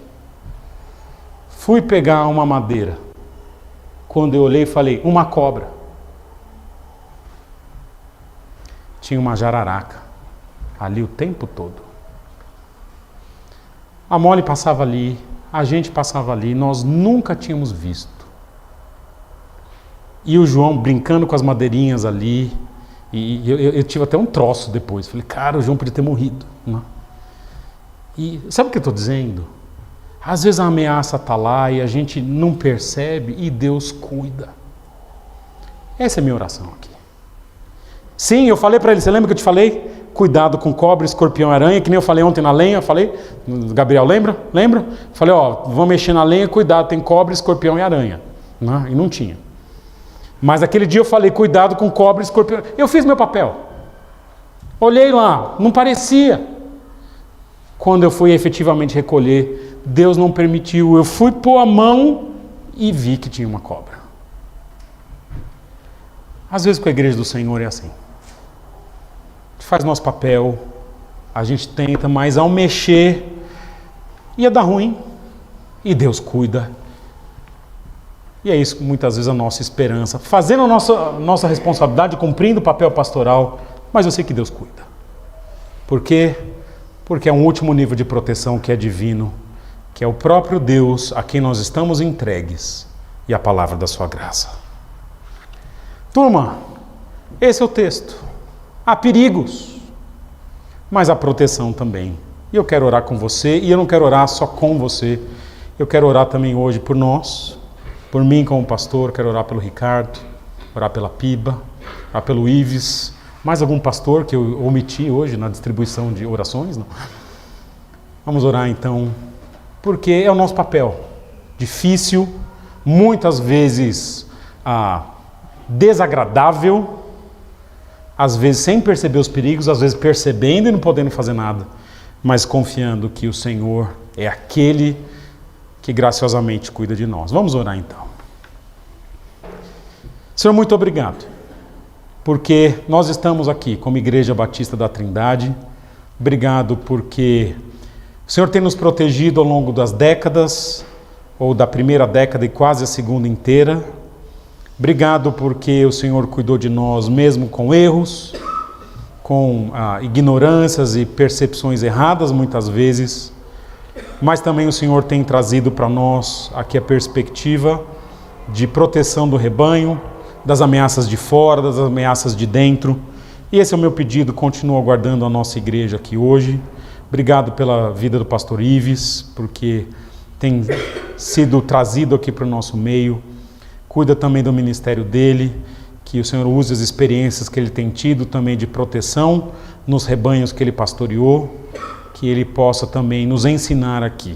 Fui pegar uma madeira. Quando eu olhei, falei, uma cobra. Tinha uma jararaca ali o tempo todo. A Molly passava ali, a gente passava ali, nós nunca tínhamos visto. E o João brincando com as madeirinhas ali, e eu tive até um troço depois. Falei, cara, o João podia ter morrido, né? E sabe o que eu estou dizendo? Às vezes a ameaça está lá e a gente não percebe e Deus cuida. Essa é a minha oração aqui. Sim, eu falei para ele, você lembra que eu te falei? Cuidado com cobra, escorpião e aranha, que nem eu falei ontem na lenha, falei, Gabriel, lembra? Lembra? Falei, vamos mexer na lenha, cuidado, tem cobra, escorpião e aranha. Né? E não tinha. Mas aquele dia eu falei, cuidado com cobra, escorpião. Eu fiz meu papel. Olhei lá, não parecia. Quando eu fui efetivamente recolher, Deus não permitiu. Eu fui pôr a mão e vi que tinha uma cobra. Às vezes com a igreja do Senhor é assim. A gente faz nosso papel, a gente tenta, mas ao mexer, ia dar ruim. E Deus cuida. E é isso que muitas vezes a nossa esperança. Fazendo a nossa responsabilidade, cumprindo o papel pastoral, mas eu sei que Deus cuida. Por quê? Porque é um último nível de proteção que é divino, que é o próprio Deus a quem nós estamos entregues e a palavra da sua graça. Turma, esse é o texto. Há perigos, mas há proteção também. E eu quero orar com você, e eu não quero orar só com você, eu quero orar também hoje por nós, por mim como pastor, quero orar pelo Ricardo, orar pela Piba, orar pelo Ives. Mais algum pastor que eu omiti hoje na distribuição de orações? Não? Vamos orar então, porque é o nosso papel. Difícil, muitas vezes desagradável, às vezes sem perceber os perigos, às vezes percebendo e não podendo fazer nada, mas confiando que o Senhor é aquele que graciosamente cuida de nós. Vamos orar então. Senhor, muito obrigado, porque nós estamos aqui como Igreja Batista da Trindade. Obrigado porque o Senhor tem nos protegido ao longo das décadas, ou da primeira década e quase a segunda inteira. Obrigado porque o Senhor cuidou de nós mesmo com erros, com ignorâncias e percepções erradas muitas vezes, mas também o Senhor tem trazido para nós aqui a perspectiva de proteção do rebanho, das ameaças de fora, das ameaças de dentro. E esse é o meu pedido, continua guardando a nossa igreja aqui hoje. Obrigado pela vida do pastor Ives, porque tem sido trazido aqui para o nosso meio. Cuida também do ministério dele, que o Senhor use as experiências que ele tem tido também de proteção nos rebanhos que ele pastoreou, que ele possa também nos ensinar aqui.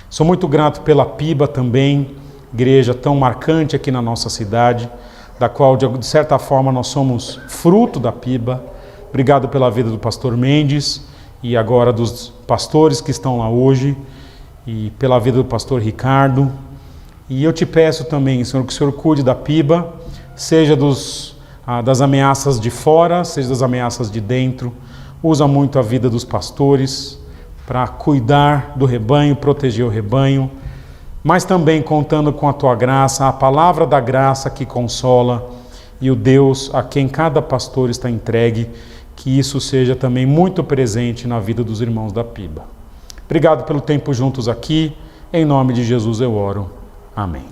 Sou muito grato pela PIBA também, igreja tão marcante aqui na nossa cidade, da qual de certa forma nós somos fruto da PIBA. Obrigado pela vida do pastor Mendes e agora dos pastores que estão lá hoje, e pela vida do pastor Ricardo. E eu te peço também, Senhor, que o Senhor cuide da PIBA, seja das ameaças de fora, seja das ameaças de dentro. Usa muito a vida dos pastores para cuidar do rebanho, proteger o rebanho, mas também contando com a tua graça, a palavra da graça que consola, e o Deus a quem cada pastor está entregue, que isso seja também muito presente na vida dos irmãos da PIBA. Obrigado pelo tempo juntos aqui, em nome de Jesus eu oro. Amém.